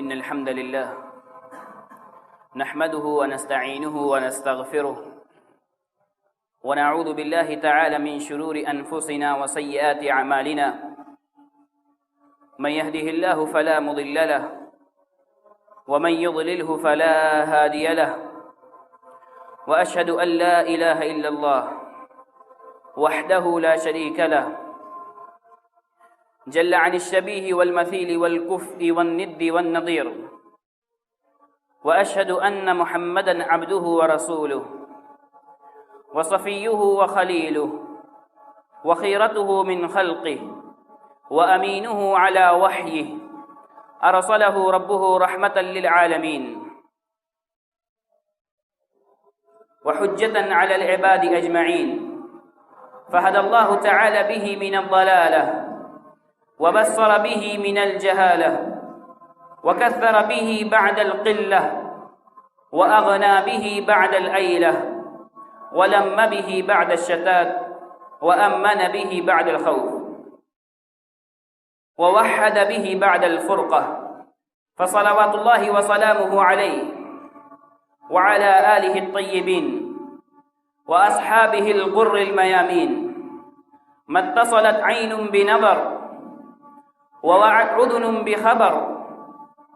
إن الحمد لله نحمده ونستعينه ونستغفره ونعوذ بالله تعالى من شرور أنفسنا وسيئات أعمالنا من يهده الله فلا مضل له ومن يضلله فلا هادي له وأشهد أن لا إله إلا الله وحده لا شريك له جل عن الشبيه والمثيل والكفء والند والنظير وأشهد أن محمدا عبده ورسوله وصفيه وخليله وخيرته من خلقه وأمينه على وحيه أرسله ربه رحمة للعالمين وحجة على العباد أجمعين فهدى الله تعالى به من الضلالة وبصر به من الجهالة وكثر به بعد القلة وأغنى به بعد الأيلة ولم به بعد الشتات وأمن به بعد الخوف ووحد به بعد الفرقة فصلوات الله وسلامه عليه وعلى آله الطيبين وأصحابه الغر الميامين ما اتصلت عين بنظر ووعت أذن بخبر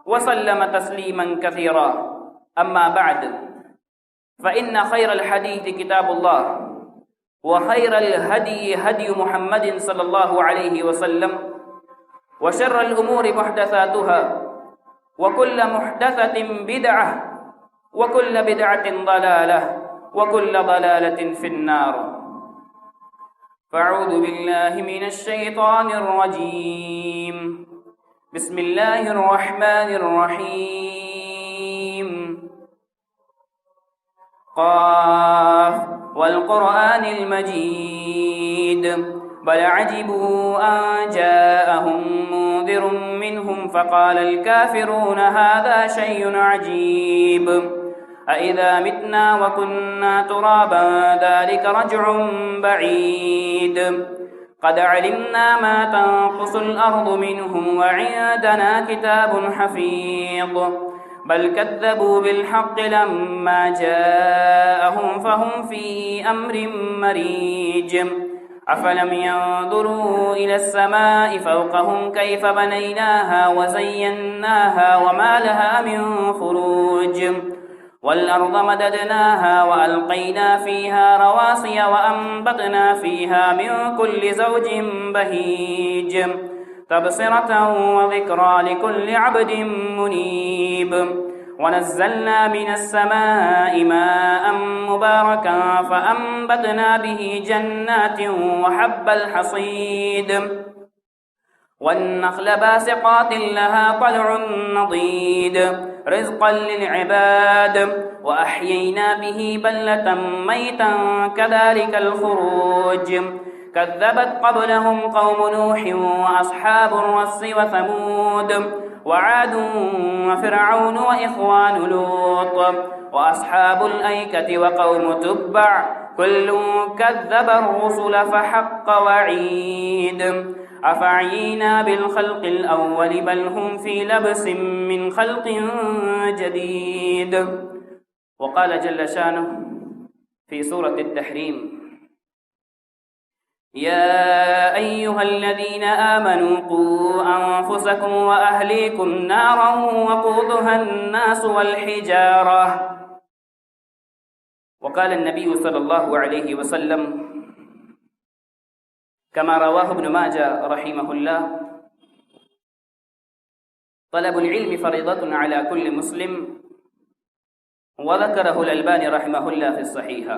وسلم تسليما كثيرا أما بعد فإن خير الحديث كتاب الله وخير الهدي هدي محمد صلى الله عليه وسلم وشر الأمور محدثاتها وكل محدثة بدعة وكل بدعة ضلالة وكل ضلالة في النار فأعوذ بالله من الشيطان الرجيم بسم الله الرحمن الرحيم قاف والقرآن المجيد بل عجبوا أن جاءهم منذر منهم فقال الكافرون هذا شيء عجيب أإذا متنا وكنا ترابا ذلك رجع بعيد قد علمنا ما تنقص الأرض منهم وعندنا كتاب حفيظ بل كذبوا بالحق لما جاءهم فهم في أمر مريج أفلم ينظروا إلى السماء فوقهم كيف بنيناها وزيناها وما لها من فروج والأرض مددناها وألقينا فيها رواسي وأنبتنا فيها من كل زوج بهيج تبصرة وذكرى لكل عبد منيب ونزلنا من السماء ماء مباركا فأنبتنا به جنات وحب الحصيد والنخل باسقات لها طلع نضيد رزقا للعباد وأحيينا به بلة ميتا كذلك الخروج كذبت قبلهم قوم نوح وأصحاب الرس وثمود وعاد وفرعون وإخوان لوط وأصحاب الأيكة وقوم تبع كل كذب الرسل فحق وعيد أفعينا بالخلق الأول بل هم في لبس من خلق جديد وقال جل شانه في سورة التحريم يا أيها الذين آمنوا قوا أنفسكم وأهليكم نارا وقودها الناس والحجارة وقال النبي صلى الله عليه وسلم كما رواه ابن ماجه رحمه الله طلب العلم فريضة على كل مسلم وذكره الألباني رحمه الله في الصحيحة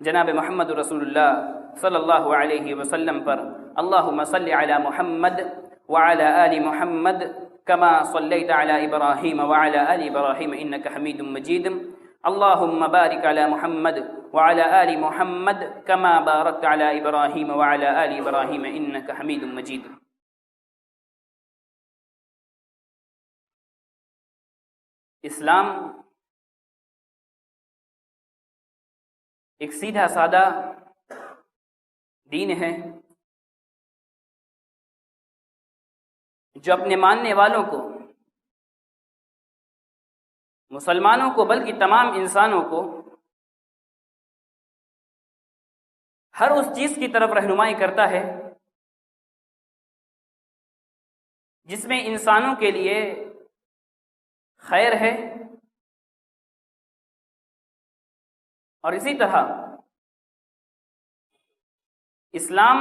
جناب محمد رسول اللہ صلی اللہ علیہ وسلم پر اللہم صلی علی محمد وعلی آل محمد کما صلیت علی ابراہیم وعلی آل ابراہیم انک حمید مجید اللہم بارک علی محمد وعلی آل محمد کما بارکت علی ابراہیم وعلی آل ابراہیم انک حمید مجید۔ اسلام ایک سیدھا سادہ دین ہے جو اپنے ماننے والوں کو، مسلمانوں کو بلکہ تمام انسانوں کو ہر اس چیز کی طرف رہنمائی کرتا ہے جس میں انسانوں کے لیے خیر ہے، اور اسی طرح اسلام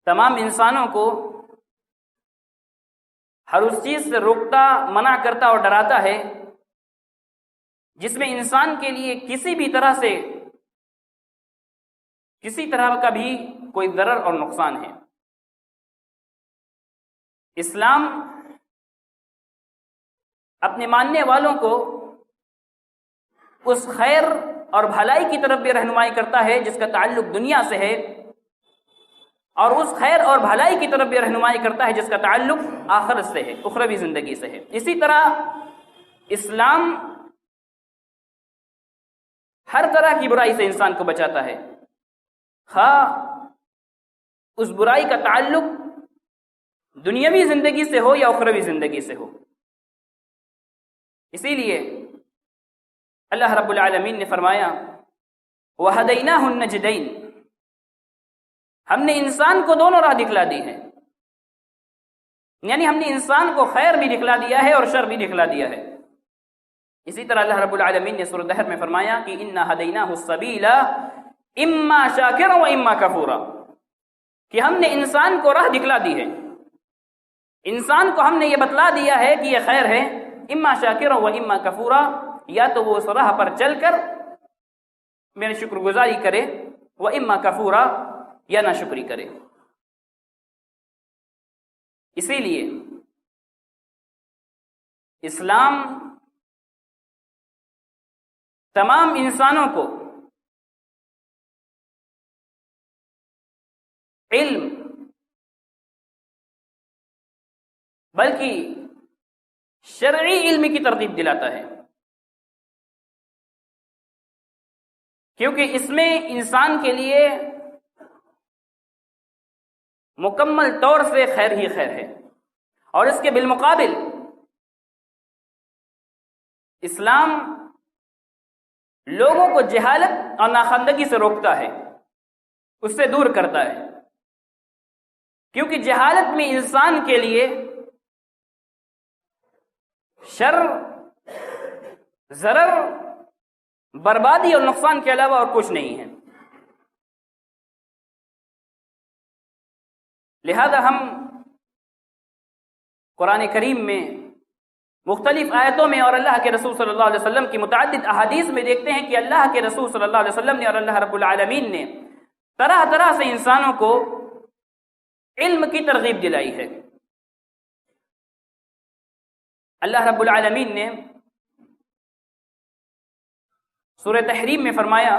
تمام انسانوں کو ہر اس چیز سے روکتا، منع کرتا اور ڈراتا ہے جس میں انسان کے لیے کسی بھی طرح سے کسی طرح کا بھی کوئی ضرر اور نقصان ہے۔ اسلام اپنے ماننے والوں کو اس خیر اور بھلائی کی طرف بھی رہنمائی کرتا ہے جس کا تعلق دنیا سے ہے، اور اس خیر اور بھلائی کی طرف بھی رہنمائی کرتا ہے جس کا تعلق آخرت سے ہے، اخروی زندگی سے ہے۔ اسی طرح اسلام ہر طرح کی برائی سے انسان کو بچاتا ہے، خواہ اس برائی کا تعلق دنیاوی زندگی سے ہو یا اخروی زندگی سے ہو۔ اسی لیے اللہ رب العالمین نے فرمایا وَهَدَيْنَاهُ النَّجْدَيْنِ، ہم نے انسان کو دونوں راہ دکھلا دی ہے، یعنی ہم نے انسان کو خیر بھی دکھلا دیا ہے اور شر بھی دکھلا دیا ہے۔ اسی طرح اللہ رب العالمین نے سورۃ دہر میں فرمایا کہ اِنَّا هَدَيْنَاهُ السَّبِيلَ إِمَّا شَاكِرًا وَإِمَّا كَفُورًا، کہ ہم نے انسان کو راہ دکھلا دی ہے، انسان کو ہم نے یہ بتلا دیا ہے کہ یہ خیر ہے، اما شاکرا و اما کفورا، یا تو وہ اس راہ پر چل کر میرے شکر گزاری کرے، و اما کفورا، یا ناشکری کرے۔ اسی لیے اسلام تمام انسانوں کو علم بلکہ شرعی علم کی ترغیب دلاتا ہے، کیونکہ اس میں انسان کے لیے مکمل طور سے خیر ہی خیر ہے، اور اس کے بالمقابل اسلام لوگوں کو جہالت اور ناخواندگی سے روکتا ہے، اس سے دور کرتا ہے، کیونکہ جہالت میں انسان کے لیے شر، ضرر، بربادی اور نقصان کے علاوہ اور کچھ نہیں ہے۔ لہذا ہم قرآن کریم میں مختلف آیتوں میں اور اللہ کے رسول صلی اللہ علیہ وسلم کی متعدد احادیث میں دیکھتے ہیں کہ اللہ کے رسول صلی اللہ علیہ وسلم نے اور اللہ رب العالمین نے طرح طرح سے انسانوں کو علم کی ترغیب دلائی ہے۔ اللہ رب العالمین نے سورہ تحریم میں فرمایا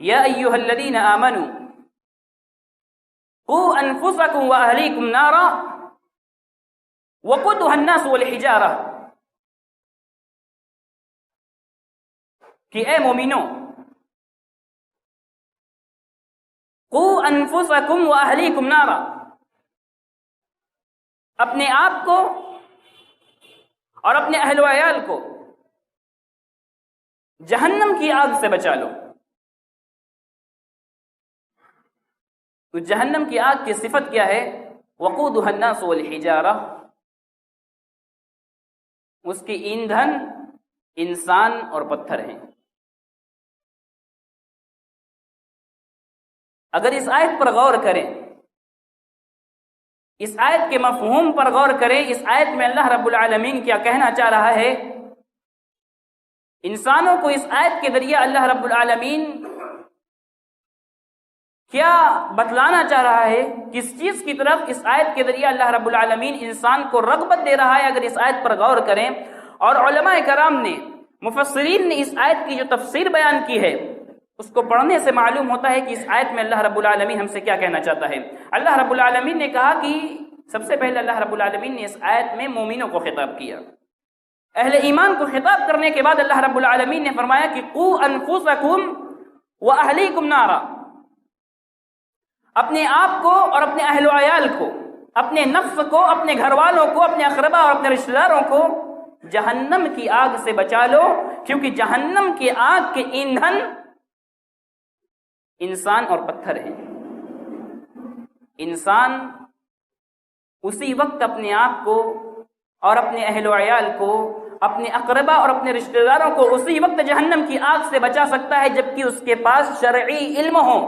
یا ایھا الذین آمنوا قوا انفسکم واہلیکم نارا وقودها الناس والحجارہ، کہ اے مومنو قوا انفسکم واہلیکم نارا، اپنے آپ کو اور اپنے اہل و عیال کو جہنم کی آگ سے بچا لو۔ تو جہنم کی آگ کی صفت کیا ہے؟ وقودها الناس والحجارہ، اس کی ایندھن انسان اور پتھر ہیں۔ اگر اس آیت پر غور کریں اس آیت کے مفہوم پر غور کریں. اس آیت میں اللہ رب العالمین کیا کہنا چاہ رہا ہے؟ انسانوں کو اس آیت کے ذریعے اللہ رب العالمین کیا بتلانا چاہ رہا ہے؟ کس چیز کی طرف اس آیت کے ذریعے اللہ رب العالمین انسان کو رغبت دے رہا ہے؟ اگر اس آیت پر غور کریں، اور علماء کرام نے، مفسرین نے اس آیت کی جو تفسیر بیان کی ہے اس کو پڑھنے سے معلوم ہوتا ہے کہ اس آیت میں اللہ رب العالمین ہم سے کیا کہنا چاہتا ہے. اللہ رب العالمین نے کہا کہ سب سے پہلے اللہ رب العالمین نے اس آیت میں مومنوں کو خطاب کیا، اہل ایمان کو خطاب کرنے کے بعد اللہ رب العالمین نے فرمایا کہ قوا انفسکم واہلیکم نارا، اپنے آپ کو اور اپنے اہل و عیال کو، اپنے نفس کو، اپنے گھر والوں کو، اپنے اقربا اور اپنے رشتہ داروں کو جہنم کی آگ سے بچا لو، کیونکہ جہنم کی آگ کے ایندھن انسان اور پتھر ہیں. انسان اسی وقت اپنے آپ کو اور اپنے اہل و عیال کو، اپنے اقربا اور اپنے رشتہ داروں کو اسی وقت جہنم کی آگ سے بچا سکتا ہے جبکہ اس کے پاس شرعی علم ہو،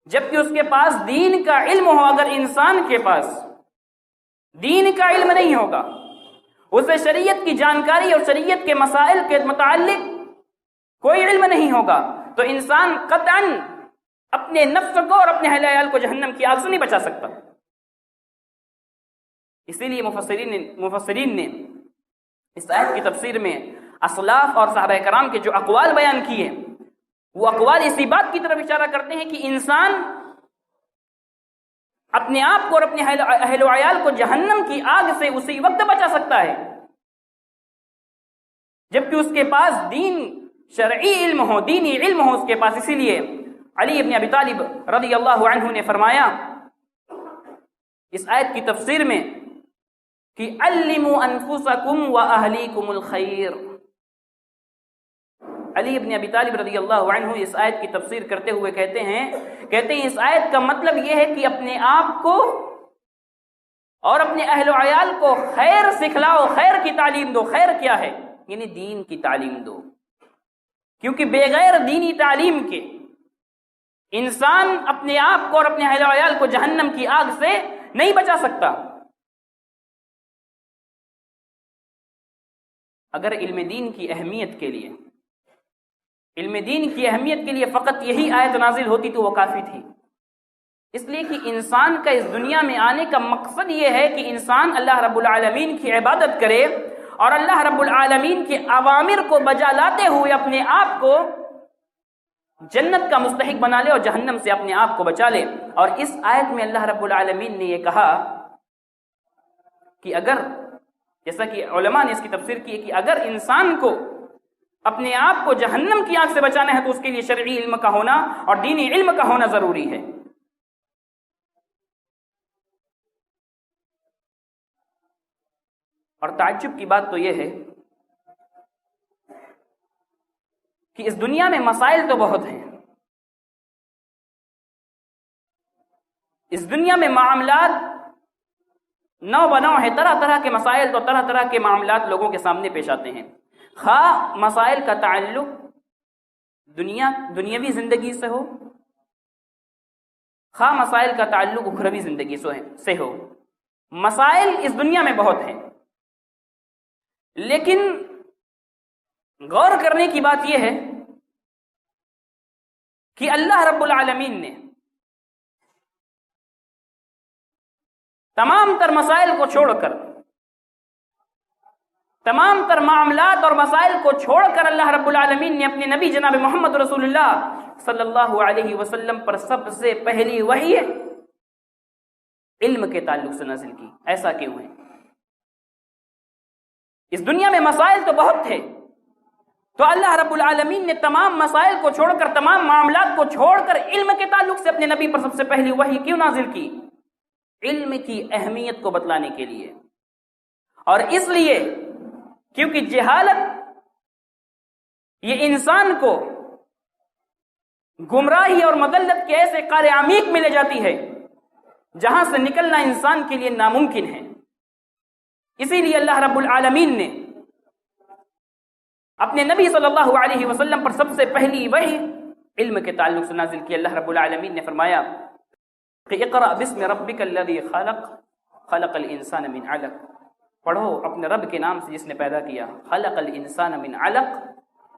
جبکہ اس کے پاس دین کا علم ہو. اگر انسان کے پاس دین کا علم نہیں ہوگا، اسے شریعت کی جانکاری اور شریعت کے مسائل کے متعلق کوئی علم نہیں ہوگا، تو انسان قطعاً اپنے نفس کو اور اپنے اہل عیال کو جہنم کی آگ سے نہیں بچا سکتا. اسی لیے مفسرین نے اس آیت کی تفسیر میں اسلاف اور صحابہ کرام کے جو اقوال بیان کیے، وہ اقوال اسی بات کی طرف اشارہ کرتے ہیں کہ انسان اپنے آپ کو اور اپنے اہل و عیال کو جہنم کی آگ سے اسی وقت بچا سکتا ہے جبکہ اس کے پاس دین شرعی علم ہو، دینی علم ہو اس کے پاس. اسی لیے علی ابن ابی طالب رضی اللہ عنہ نے فرمایا اس آیت کی تفسیر میں کہ علموا انفسکم واہلیکم الخیر. علی ابن ابی طالب رضی اللہ عنہ اس آیت کی تفسیر کرتے ہوئے کہتے ہیں اس آیت کا مطلب یہ ہے کہ اپنے آپ کو اور اپنے اہل و عیال کو خیر سکھلاؤ، خیر کی تعلیم دو. خیر کیا ہے؟ یعنی دین کی تعلیم دو، کیونکہ بغیر دینی تعلیم کے انسان اپنے آپ کو اور اپنے اہل و عیال کو جہنم کی آگ سے نہیں بچا سکتا. اگر علم دین کی اہمیت کے لیے فقط یہی آیت نازل ہوتی تو وہ کافی تھی. اس لیے کہ انسان کا اس دنیا میں آنے کا مقصد یہ ہے کہ انسان اللہ رب العالمین کی عبادت کرے اور اللہ رب العالمین کے اوامر کو بجا لاتے ہوئے اپنے آپ کو جنت کا مستحق بنا لے اور جہنم سے اپنے آپ کو بچا لے. اور اس آیت میں اللہ رب العالمین نے یہ کہا کہ اگر، جیسا کہ علماء نے اس کی تفسیر کی ہے کہ اگر انسان کو اپنے آپ کو جہنم کی آگ سے بچانا ہے تو اس کے لیے شرعی علم کا ہونا اور دینی علم کا ہونا ضروری ہے. اور تعجب کی بات تو یہ ہے کہ اس دنیا میں مسائل تو بہت ہیں، اس دنیا میں معاملات نو بنو ہے، طرح طرح کے مسائل، تو طرح طرح کے معاملات لوگوں کے سامنے پیش آتے ہیں. خواہ مسائل کا تعلق دنیاوی زندگی سے ہو، خواہ مسائل کا تعلق اخروی زندگی سے ہو. مسائل اس دنیا میں بہت ہیں، لیکن غور کرنے کی بات یہ ہے کہ اللہ رب العالمین نے تمام تر مسائل کو چھوڑ کر، تمام تر معاملات اور مسائل کو چھوڑ کر اللہ رب العالمین نے اپنے نبی جناب محمد رسول اللہ صلی اللہ علیہ وسلم پر سب سے پہلی وحی علم کے تعلق سے نازل کی. ایسا کیوں ہے؟ اس دنیا میں مسائل تو بہت تھے، تو اللہ رب العالمین نے تمام مسائل کو چھوڑ کر، تمام معاملات کو چھوڑ کر علم کے تعلق سے اپنے نبی پر سب سے پہلی وحی کیوں نازل کی؟ علم کی اہمیت کو بتلانے کے لیے. اور اس لیے کیونکہ جہالت یہ انسان کو گمراہی اور مضلت کے ایسے قعر عمیق میں لے جاتی ہے جہاں سے نکلنا انسان کے لیے ناممکن ہے. اسی لیے اللہ رب العالمین نے اپنے نبی صلی اللہ علیہ وسلم پر سب سے پہلی وحی علم کے تعلق سے نازل کی. اللہ رب العالمین نے فرمایا کہ اقرأ بسم ربک الذی خلق خلق الانسان من علق، پڑھو اپنے رب کے نام سے جس نے پیدا کیا، خلق الانسان من علق،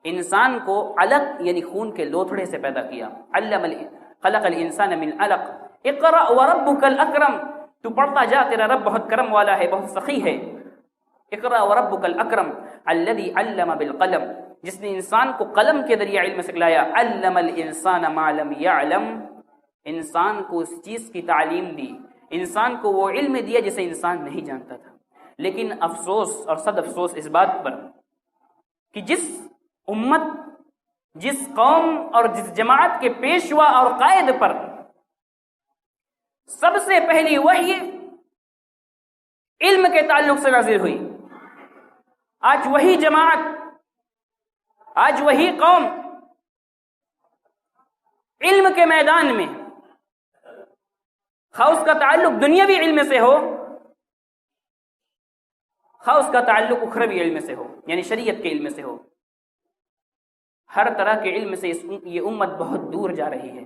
انسان کو علق یعنی خون کے لوتھڑے سے پیدا کیا، خلق الانسان من علق، اقرأ وربک الاکرم، تو پڑھتا جا تیرا رب بہت کرم والا ہے، بہت سخی ہے، اقرأ وربک الاکرم الذی علم بالقلم، جس نے انسان کو قلم کے ذریعے علم سکھلایا، علم الانسان ما لم یعلم، انسان کو اس چیز کی تعلیم دی، انسان کو وہ علم دیا جسے انسان نہیں جانتا تھا۔ لیکن افسوس اور صد افسوس اس بات پر کہ جس امت، جس قوم اور جس جماعت کے پیشوا اور قائد پر سب سے پہلی وحی علم کے تعلق سے نازل ہوئی، آج وہی جماعت، آج وہی قوم علم کے میدان میں، خواہ اس کا تعلق دنیاوی علم سے ہو، خواہ اس کا تعلق اخروی علم سے ہو، یعنی شریعت کے علم سے ہو، ہر طرح کے علم سے یہ امت بہت دور جا رہی ہے۔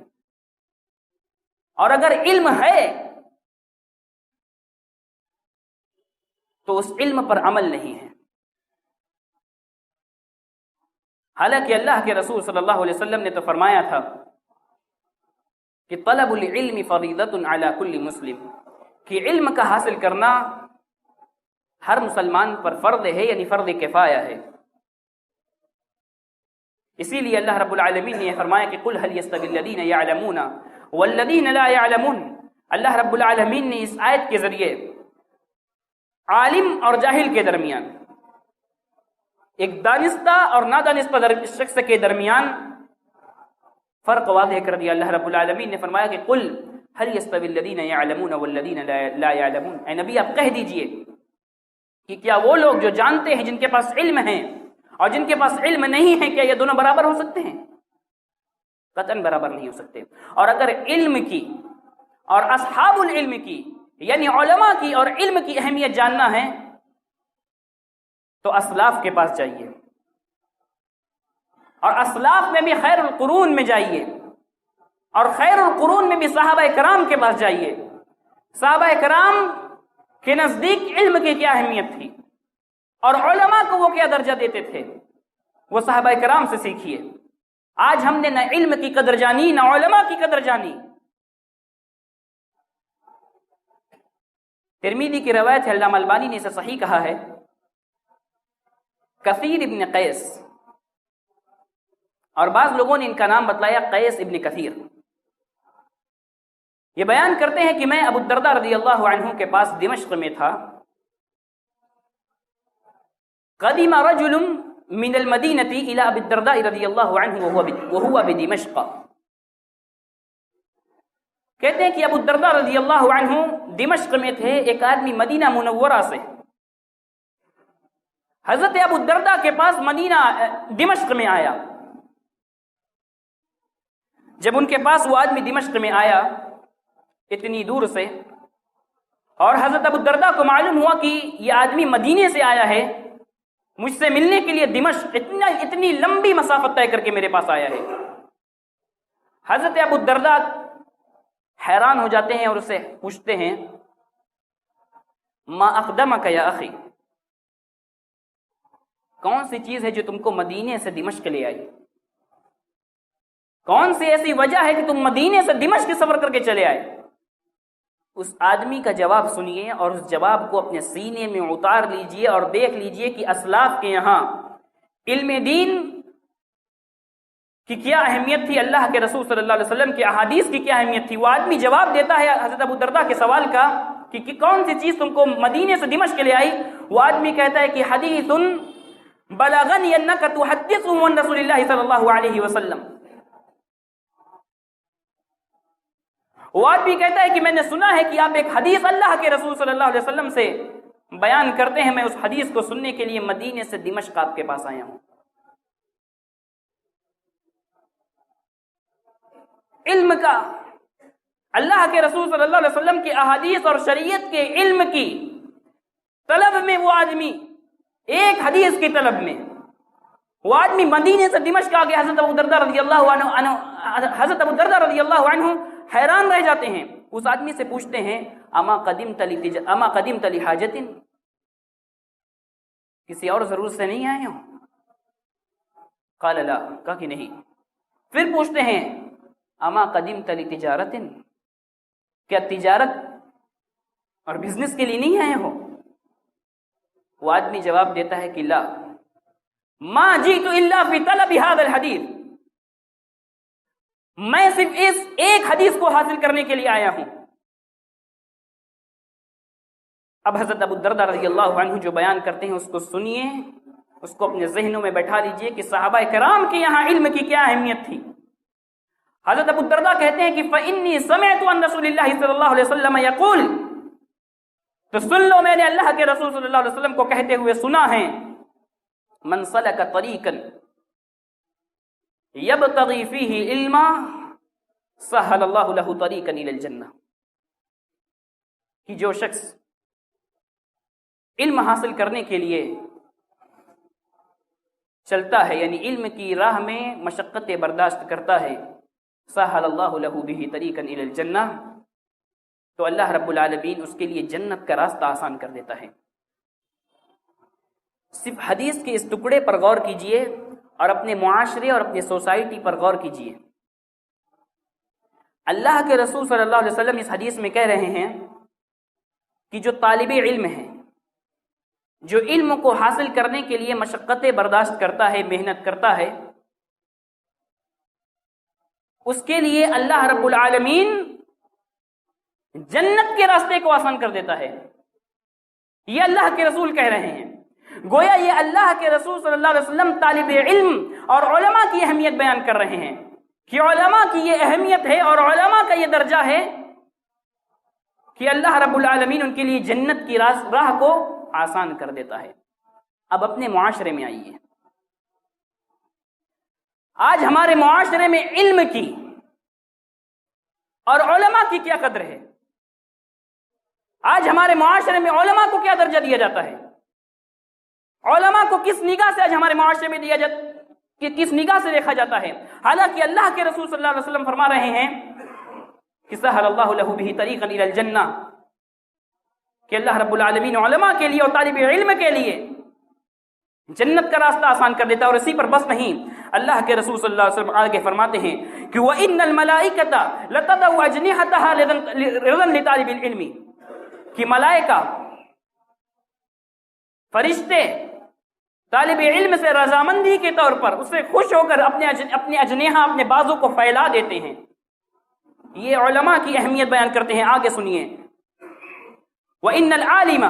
اور اگر علم ہے تو اس علم پر عمل نہیں ہے۔ حالانکہ اللہ کے رسول صلی اللہ علیہ وسلم نے تو فرمایا تھا کہ طلب العلم فضیلت علی کل مسلم، کہ علم کا حاصل کرنا ہر مسلمان پر فرض ہے، یعنی فرض کفایہ ہے۔ اسی لیے اللہ رب العالمین نے فرمایا کہ قل هل يستوي الذين يعلمون والذين لا يعلمون، اللہ رب العالمین نے اس آیت کے ذریعے عالم اور جاہل کے درمیان، ایک دانستہ اور نادانستہ شخص کے درمیان فرق واضح کر دیا۔ اللہ رب العالمین نے فرمایا کہ قل هل يستوي الذين يعلمون والذين لا يعلمون، اے نبی آپ کہہ دیجئے کہ کیا وہ لوگ جو جانتے ہیں، جن کے پاس علم ہے، اور جن کے پاس علم نہیں ہے، کیا یہ دونوں برابر ہو سکتے ہیں؟ قطعاً برابر نہیں ہو سکتے۔ اور اگر علم کی اور اصحاب العلم کی، یعنی علماء کی اور علم کی اہمیت جاننا ہے تو اسلاف کے پاس جائیے، اور اسلاف میں بھی خیر القرون میں جائیے، اور خیر القرون میں بھی صحابہ کرام کے پاس جائیے۔ صحابہ کرام کے نزدیک علم کی کیا اہمیت تھی اور علماء کو وہ کیا درجہ دیتے تھے، وہ صحابہ کرام سے سیکھیے۔ آج ہم نے نہ علم کی قدر جانی، نہ علماء کی قدر جانی۔ ترمذی کی روایت ہے، علامہ البانی نے اسے صحیح کہا ہے، کثیر ابن قیس، اور بعض لوگوں نے ان کا نام بتلایا قیس ابن کثیر، یہ بیان کرتے ہیں کہ میں ابو الدرداء رضی اللہ عنہ کے پاس دمشق میں تھا، قدم رجل من المدینہ الی ابی الدرداء رضی اللہ عنہ وهو بدمشق، کہتے ہیں کہ ابو الدرداء رضی اللہ عنہ دمشق میں تھے، ایک آدمی مدینہ منورہ سے حضرت ابو الدرداء کے پاس دمشق میں آیا۔ جب ان کے پاس وہ آدمی دمشق میں آیا اتنی دور سے، اور حضرت ابو الدرداء کو معلوم ہوا کہ یہ آدمی مدینے سے آیا ہے، مجھ سے ملنے کے لیے دمشق اتنی لمبی مسافت طے کر کے میرے پاس آیا ہے، حضرت ابو الدرداء حیران ہو جاتے ہیں اور اسے پوچھتے ہیں ما اقدمک یا اخی، کون سی چیز ہے جو تم کو مدینے سے دمشق لے آئی، کون سی ایسی وجہ ہے کہ تم مدینے سے دمشق سفر کر کے چلے آئے؟ اس آدمی کا جواب سنیے اور اس جواب کو اپنے سینے میں اتار لیجئے اور دیکھ لیجئے کہ اسلاف کے یہاں علم دین کی کیا اہمیت تھی، اللہ کے رسول صلی اللہ علیہ وسلم کے احادیث کی کیا اہمیت تھی۔ وہ آدمی جواب دیتا ہے حضرت ابو الدرداء کے سوال کا کہ کون سی چیز تم کو مدینے سے دمشق لے آئی؟ وہ آدمی کہتا ہے کہ حدیث بلغنی انک تحدث عن رسول اللہ صلی اللہ علیہ وسلم، وہ آدمی کہتا ہے کہ میں نے سنا ہے کہ آپ ایک حدیث اللہ کے رسول صلی اللہ علیہ وسلم سے بیان کرتے ہیں، میں اس حدیث کو سننے کے لیے مدینے سے دمشق آپ کے پاس آیا ہوں۔ علم کا، اللہ کے رسول صلی اللہ علیہ وسلم کی احادیث اور شریعت کے علم کی طلب میں وہ آدمی، ایک حدیث کی طلب میں وہ آدمی مدینے سے دمشق آ گیا۔ حضرت ابو الدرداء رضی اللہ عنہ حیران رہ جاتے ہیں اس آدمی سے پوچھتے ہیں اما قدمت لحاجت، کسی اور ضرورت سے نہیں آئے ہو؟ قال لا، کہا کہ نہیں۔ پھر پوچھتے ہیں اما قدمت لتجارت، کیا تجارت اور بزنس کے لیے نہیں آئے ہو؟ وہ آدمی جواب دیتا ہے کہ لا، ما جئت الا فی طلب هذا الحدیث، میں صرف اس ایک حدیث کو حاصل کرنے کے لیے آیا ہوں۔ اب حضرت ابو الدرداء رضی اللہ عنہ جو بیان کرتے ہیں اس کو سنیے، اس کو اپنے ذہنوں میں بیٹھا لیجئے کہ صحابہ کرام کے یہاں علم کی کیا اہمیت تھی۔ حضرت ابو الدرداء کہتے ہیں کہ فإنی سمعت عن رسول اللہ صلی اللہ علیہ وسلم یقول، تو سن لو میں نے اللہ کے رسول صلی اللہ علیہ وسلم کو کہتے ہوئے سنا ہے، من سلک طریقا یبتغی فیہ علما سہل اللہ لہ طریقا الی الجنہ، کہ جو شخص علم حاصل کرنے کے لیے چلتا ہے، یعنی علم کی راہ میں مشقتیں برداشت کرتا ہے، سہل اللہ لہ بہ طریقا الی الجنہ، تو اللہ رب العالمین اس کے لیے جنت کا راستہ آسان کر دیتا ہے۔ صرف حدیث کے اس ٹکڑے پر غور کیجئے اور اپنے معاشرے اور اپنے سوسائٹی پر غور کیجئے۔ اللہ کے رسول صلی اللہ علیہ وسلم اس حدیث میں کہہ رہے ہیں کہ جو طالب علم ہے، جو علم کو حاصل کرنے کے لیے مشقتیں برداشت کرتا ہے، محنت کرتا ہے، اس کے لیے اللہ رب العالمین جنت کے راستے کو آسان کر دیتا ہے۔ یہ اللہ کے رسول کہہ رہے ہیں، گویا یہ اللہ کے رسول صلی اللہ علیہ وسلم طالب علم اور علماء کی اہمیت بیان کر رہے ہیں کہ علماء کی یہ اہمیت ہے اور علماء کا یہ درجہ ہے کہ اللہ رب العالمین ان کے لیے جنت کی راہ کو آسان کر دیتا ہے۔ اب اپنے معاشرے میں آئیے، آج ہمارے معاشرے میں علم کی اور علماء کی کیا قدر ہے؟ آج ہمارے معاشرے میں علماء کو کیا درجہ دیا جاتا ہے؟ علماء کو کس نگاہ سے آج ہمارے معاشرے میں دیا جاتا کہ کس نگاہ سے دیکھا جاتا ہے؟ حالانکہ اللہ کے رسول صلی اللہ علیہ وسلم فرما رہے ہیں کہ سہل اللہ لہ بہ طریقا الی الجنہ، کہ اللہ رب العالمین علماء کے لیے اور طالب علم کے لیے جنت کا راستہ آسان کر دیتا ہے۔ اور اسی پر بس نہیں، اللہ کے رسول صلی اللہ علیہ وسلم آگے فرماتے ہیں کہ وَإِنَّ الْمَلَائِكَةَ لَتَضَعُ أَجْنِحَتَهَا رِضًا لِطَالِبِ الْعِلْمِ، کہ ملائکہ، فرشتے طالب علم سے رضامندی کے طور پر اس سے خوش ہو کر اپنے اجنحہ، اپنے بازو کو پھیلا دیتے ہیں۔ یہ علماء کی اہمیت بیان کرتے ہیں، آگے سنیے، وَإِنَّ الْعَالِمَ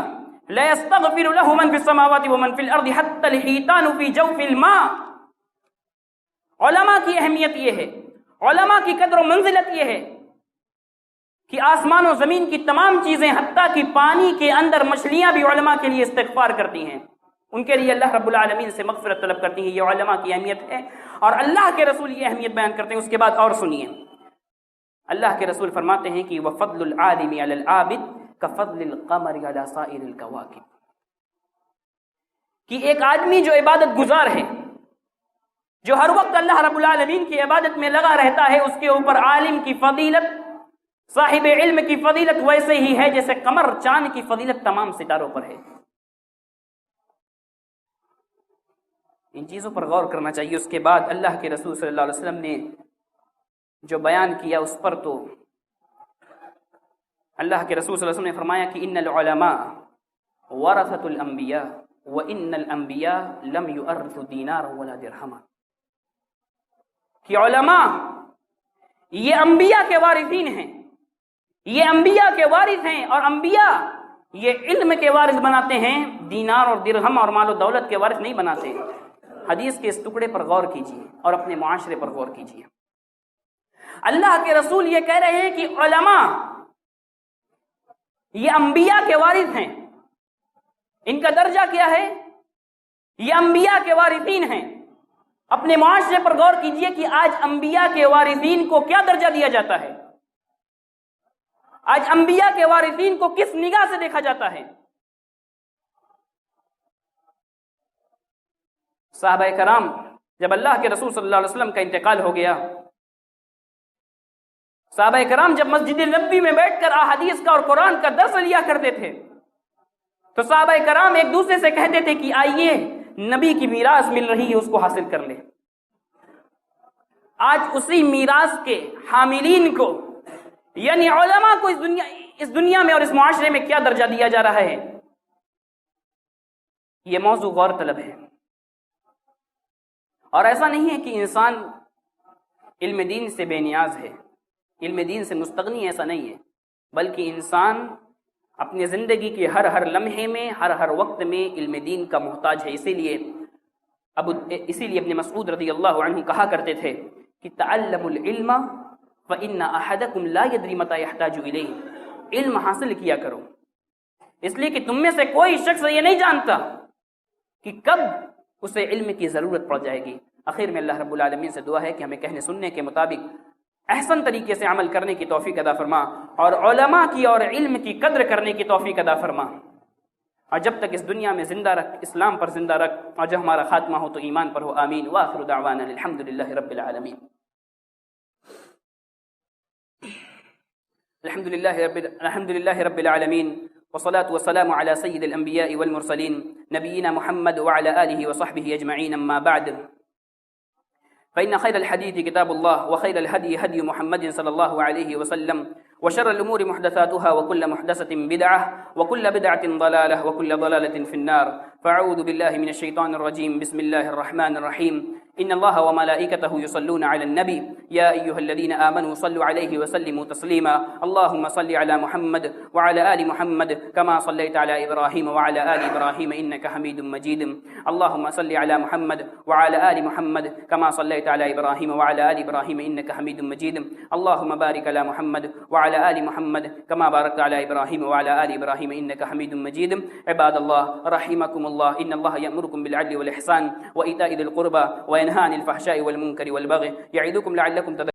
لَا يَسْتَغْفِرُ لَهُ مَنْ فِي السَّمَاوَاتِ وَمَنْ فِي الْأَرْضِ حَتَّى الْحِيتَانُ فِي جَوْفِ الْمَاءِ، علماء کی اہمیت یہ ہے، علماء کی قدر و منزلت یہ ہے کہ آسمان و زمین کی تمام چیزیں، حتیٰ کہ پانی کے اندر مچھلیاں بھی علماء کے لیے استغفار کرتی ہیں، ان کے لیے اللہ رب العالمین سے مغفرت طلب کرتی ہیں۔ یہ علماء کی اہمیت ہے اور اللہ کے رسول یہ اہمیت بیان کرتے ہیں۔ اس کے بعد اور سنیے، اللہ کے رسول فرماتے ہیں کہ وَفَضْلُ الْعَالِمِ عَلَى الْعَابِدِ كَفَضْلِ الْقَمَرِ عَلَى سَائِرِ الْكَوَاكِبِ، کہ ایک آدمی جو عبادت گزار ہے، جو ہر وقت اللہ رب العالمین کی عبادت میں لگا رہتا ہے، اس کے اوپر عالم کی فضیلت، صاحب علم کی فضیلت ویسے ہی ہے جیسے قمر چاند کی فضیلت تمام ستاروں پر ہے۔ ان چیزوں پر غور کرنا چاہیے۔ اس کے بعد اللہ کے رسول صلی اللہ علیہ وسلم نے جو بیان کیا اس پر تو اللہ کے رسول صلی اللہ علیہ وسلم نے فرمایا کہ ان العلماء ورثۃ الانبیاء وان الانبیاء لم یورثوا دینارا ولا درہما، کہ علماء یہ انبیاء کے وارثین ہیں، یہ انبیاء کے وارث ہیں، اور انبیاء یہ علم کے وارث بناتے ہیں، دینار اور درہم اور مال و دولت کے وارث نہیں بناتے۔ حدیث کے اس ٹکڑے پر غور کیجیے اور اپنے معاشرے پر غور کیجیے۔ اللہ کے رسول یہ کہہ رہے ہیں کہ علماء یہ انبیاء کے وارث ہیں، ان کا درجہ کیا ہے؟ یہ انبیاء کے وارثین ہیں۔ اپنے معاشرے پر غور کیجئے کہ آج انبیاء کے وارثین کو کیا درجہ دیا جاتا ہے، آج انبیاء کے وارثین کو کس نگاہ سے دیکھا جاتا ہے۔ صحابہ کرام، جب اللہ کے رسول صلی اللہ علیہ وسلم کا انتقال ہو گیا، صحابہ کرام جب مسجد نبوی میں بیٹھ کر احادیث کا اور قرآن کا درس لیا کرتے تھے تو صحابہ کرام ایک دوسرے سے کہتے تھے کہ آئیے نبی کی میراث مل رہی ہے اس کو حاصل کر لیں. آج اسی میراث کے حاملین کو یعنی علماء کو اس دنیا میں اور اس معاشرے میں کیا درجہ دیا جا رہا ہے، یہ موضوع غور طلب ہے. اور ایسا نہیں ہے کہ انسان علم دین سے بے نیاز ہے، علم دین سے مستغنی، ایسا نہیں ہے، بلکہ انسان اپنی زندگی کے ہر لمحے میں ہر وقت میں علم دین کا محتاج ہے. اسی لیے ابن مسعود رضی اللہ عنہ کہا کرتے تھے کہ تعلموا العلم فإن أحدكم لا يدري متى يحتاج إليه. علم حاصل کیا کرو، اس لیے کہ تم میں سے کوئی شخص یہ نہیں جانتا کہ کب اسے علم کی ضرورت پڑ جائے گی. آخر میں اللہ رب العالمین سے دعا ہے کہ ہمیں کہنے سننے کے مطابق احسن طریقے سے عمل کرنے کی توفیق عطا فرما، اور علماء کی اور علم کی قدر کرنے کی توفیق عطا فرما، اور جب تک اس دنیا میں زندہ رکھ، اسلام پر زندہ رکھ، اور جب ہمارا خاتمہ ہو تو ایمان پر ہو. آمین. وآخر دعوانا الحمدللہ رب العالمین. الحمدللہ رب العالمین، والصلاة والسلام على سید الانبیاء والمرسلین نبینا محمد وعلى آلہ وصحبہ اجمعین. اما بعد، فإن خير الحديث كتاب الله، وخير الهدي هدي محمد صلى الله عليه وسلم، وشر الأمور محدثاتها، وكل محدثة بدعة، وكل بدعة ضلالة، وكل ضلالة في النار. فأعوذ بالله من الشيطان الرجيم. بسم الله الرحمن الرحيم. إن الله وملائكته يصلون على النبي يا أيها الذين آمنوا صلوا عليه وسلموا تسليما. اللهم صل على محمد وعلى آل محمد كما صليت على إبراهيم وعلى آل إبراهيم إنك حميد مجيد. اللهم صل على محمد وعلى آل محمد كما صليت على إبراهيم وعلى آل إبراهيم إنك حميد مجيد. اللهم بارك على محمد وعلى آل محمد كما باركت على إبراهيم وعلى آل إبراهيم إنك حميد مجيد. عباد الله رحمكم الله، إن الله يأمركم بالعدل والإحسان وإيتاء ذي القربى وينهى عن الفحشاء والمنكر والبغي يعظكم لعلكم تذكرون.